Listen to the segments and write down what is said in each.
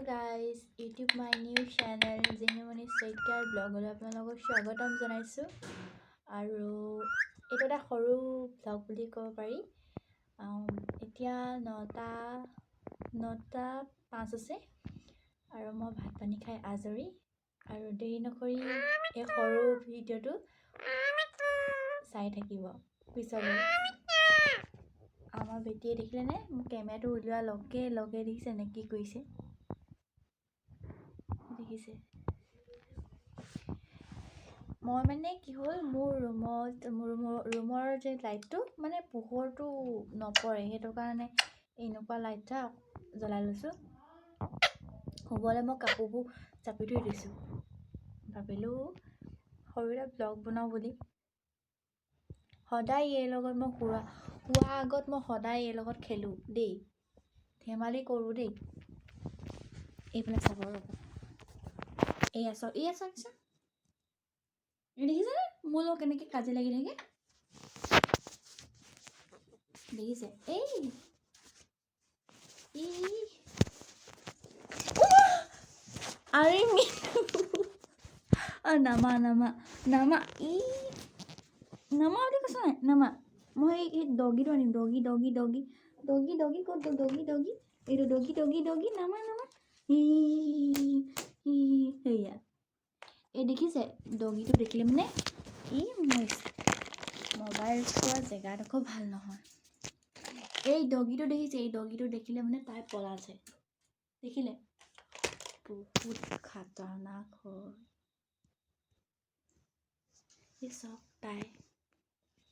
guys, YouTube my new channel jinumoni Saikia blog hole apnalogok swagatam janaisu aru eto eta horu blog buli kobo pari etia 9টা 5 ase aru moi bhat pani khai ajori aru dei nokori e horu video tu sai thakibo pisole আমার বেটিয়ে দেখিলে নে ক্যামেৰাটো উলিওৱা লগে দেখিছে নে কি কৰিছে দেখিছে মই মানে কি হল মোৰ ৰুমৰ যে লাইটটো মানে পোহৰটো নপৰে হেতু কাৰণে এনেকুৱা লাইটটা জ্বলাই লৈছো হ'বলে মই কাপোৰবোৰ চাপি থৈ দিছো ভাবিলো সৰুৰে ব্লগ বনাও বুলি সদায় এই লগত মই হুৱা আগত মই সদায় এই লগত খেলু দেই ধেমালি কৰো দেই এইফালে চাব ৰব এই আছো দেখিছে মোৰ লগত কেনেকৈ কাজি লাগি থাকে দেখিছে এই আরে নামা বুলি কৈছ নাই নামা মই এই ডগিটো আনিম ডগি ক'ত ডগি এইটো ডগি নামা সেয়া এই দেখিছে ডগিটো দেখিলে মানে মোবাইল চোৱা জেগাডোখৰ ভাল নহয় এই ডগিটো দেখিছে এই ডগিটো দেখিলে মানে তাই পলাছে দেখিলে বহুত খাতৰনাক হয় এই চব তাই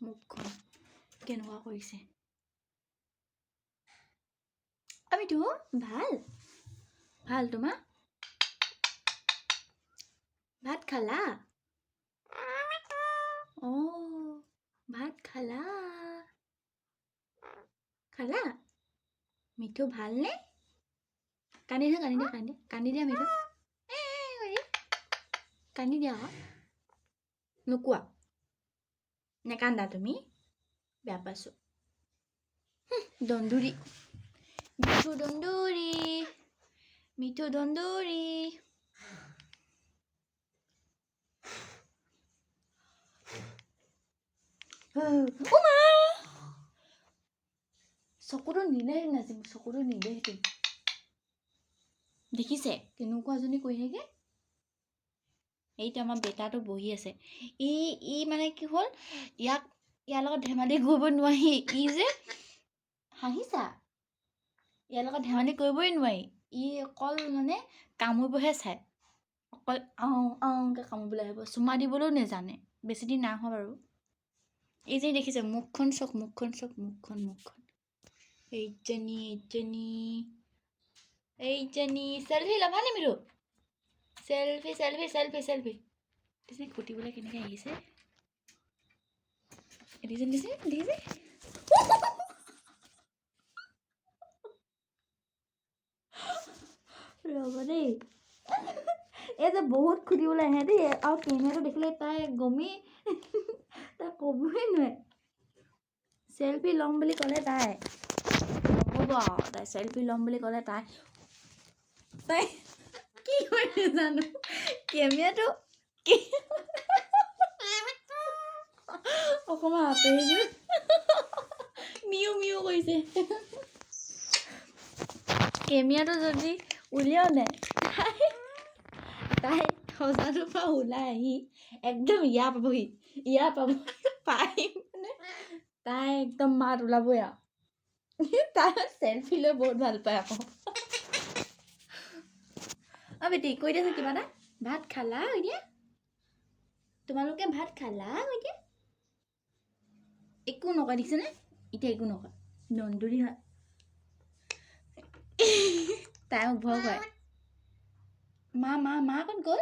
মুখখন কেনেকুৱা কৰিছে আমিতো ভাল তোমাৰ ভাত খালা ভাত খালা মিঠু ভালনে কান্দি দিয়া মিঠু কান্দি দিয়া নোকোৱা নেকান্দা তুমি বেয়া পাইছো দন্দুৰি মিঠু দন্দুৰি চকুটো নিলে নাজিম চকুটো নিলে সেইটো দেখিছে কেনেকুৱাজনী কৈ থাকে এইটো আমাৰ বেটাটো বহি আছে ই মানে কি হ'ল ইয়াৰ লগত ধেমালি কৰিব নোৱাৰি ই যে হাঁহিছা ইয়াৰ লগত ধেমালি কৰিবই নোৱাৰি ই অকল মানে কামুৰিবহে চাই অকল আওঁকে কামুৰিবলৈ আহিব চুমা দিবলৈও নেজানে বেছি দিন নাই হোৱা বাৰু এই যে দেখিছে মুখখন এইজনী সেলফি ল'বা নে মিৰু সেলফি দিছে খুটিবলৈ কেনেকৈ আহিছে দিছে ৰ'ব দেই এই যে বহুত খুটিবলৈ আহে দেই আৰু কেমেৰাটো দেখিলে তাই গমেই তাই ক'বই নোৱাৰে সেলফি ল'ম বুলি ক'লে তাই নক'ব আৰু তাই সেলফি ল'ম বুলি ক'লে তাই কি হয় নাজানো কেমেৰাটো অকণমান আঁতৰিছো মিউ কৰিছে কেমেৰাটো যদি উলিয়াও নে তাই সজাটোৰ পৰা ওলাই আহি একদম ইয়াৰ পাবহি পাই মানে তাই একদম মাত ওলাবই আৰু তাই সেলফি লৈ বহুত ভাল পায় আকৌ বেটি কৈ দিয়াচোন কিবা এটা ভাত খালা এতিয়া তোমালোকে ভাত খালা এতিয়া একো নকয় দেখিছেনে এতিয়া একো নকয় নন্দুৰি হয় তাই মোক ভয় কৰে মা ক'ত গ'ল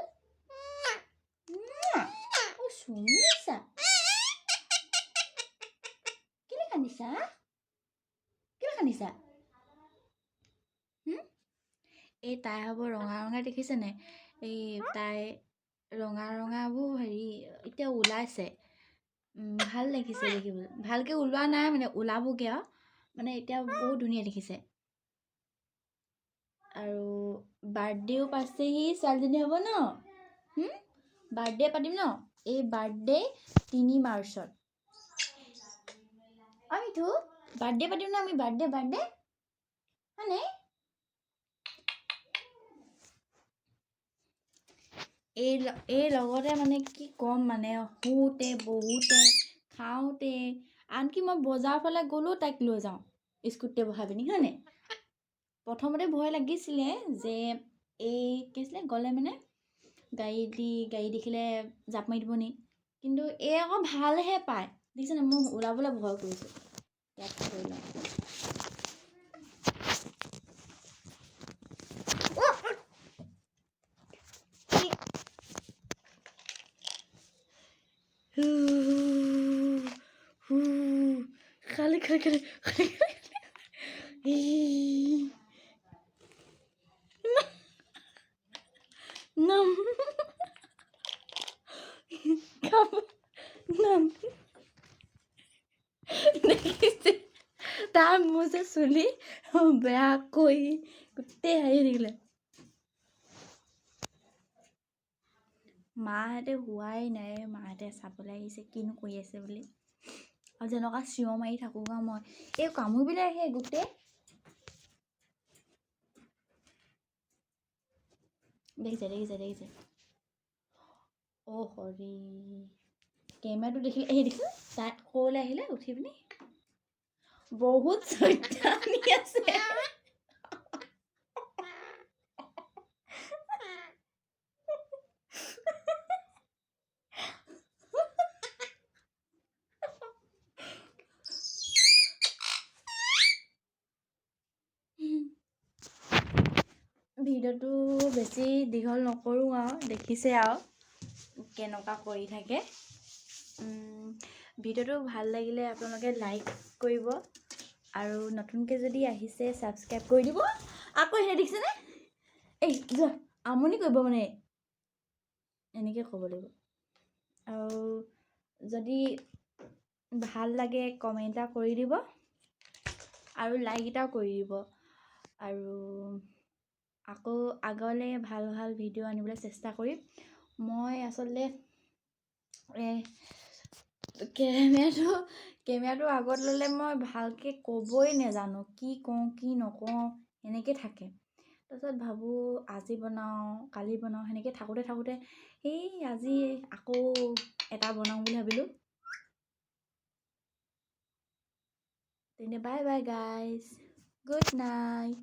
শুনিছা কেলে কান্দিছা এই তাই হ'ব ৰঙা দেখিছেনে এই তাই ৰঙাবোৰ হেৰি এতিয়া ওলাইছে ভাল দেখিছে দেখিবলৈ ভালকৈ ওলোৱা নাই মানে ওলাবগৈ আৰু মানে এতিয়া বহুত ধুনীয়া দেখিছে আৰু বাৰ্থডেও পাইছেহি, ছোৱালীজনী হ'ব ন? বাৰ্থডে পাতিম ন? এই বাৰ্থডে 3 মাৰ্চত। আমিতো বাৰ্থডে পাতিম ন? আমি বাৰ্থডে হয়নে? এই লগতে মানে কি ক'ম মানে, শুওঁতে বহুতে খাওঁতে, আনকি মই বজাৰ ফালে গ'লেও তাইক লৈ যাওঁ স্কুটিতে বহাই পিনি, হয়নে? প্ৰথমতে ভয় লাগিছিলে যে এই কি আছিলে, গ'লে মানে গাড়ী দেখিলে জাপ মাৰি দিব নি, কিন্তু এই আকৌ ভালহে পায় দেখিছেনে? মই ওলাবলৈ ভয় কৰিছোঁ। ইয়াত থৈ লওঁ। খালি নাম নাম দেখিছে তাৰ মোৰ যে চুলি বেয়াকৈ গোটেই হাঁহি থাকিলে। মাহঁতে হোৱাই নাই, মাহঁতে চাবলৈ আহিছে কিনো কৰি আছে বুলি। আৰু যেনেকুৱা চিঞৰ মাৰি থাকোঁ মই, এই কামুৰিবলৈ আহে গোটেই। দেখিছে অ' হৰি, কেমেৰাটো দেখিলে দেখিছে তাই সৰুলৈ আহিলে উঠি পিনি বহুত চৈতানি আছে। ভিডিঅ'টো বেছি দীঘল নকৰোঁ আৰু, দেখিছে আৰু কেনেকুৱা কৰি থাকে। ভিডিঅ'টো ভাল লাগিলে আপোনালোকে লাইক কৰিব, আৰু নতুনকৈ যদি আহিছে ছাবস্ক্ৰাইব কৰি দিব। আকৌ এনে দেখিছেনে? এই যোৱা, আমনি কৰিব মানে, এনেকৈ ক'ব লাগিব। আৰু যদি ভাল লাগে কমেণ্ট এটা কৰি দিব, আৰু লাইক এটাও কৰি দিব। আৰু আকৌ আগলৈ ভাল ভিডিঅ' আনিবলৈ চেষ্টা কৰিম। মই আচলতে কেমেৰাটো আগত ল'লে মই ভালকৈ ক'বই নাজানো, কি কওঁ কি নকওঁ এনেকৈ থাকে। তাৰপিছত ভাবোঁ আজি বনাওঁ কালি বনাওঁ, সেনেকৈ থাকোঁতে এই আজি আকৌ এটা বনাওঁ বুলি ভাবিলোঁ। তেন্তে bye bye guys, good night.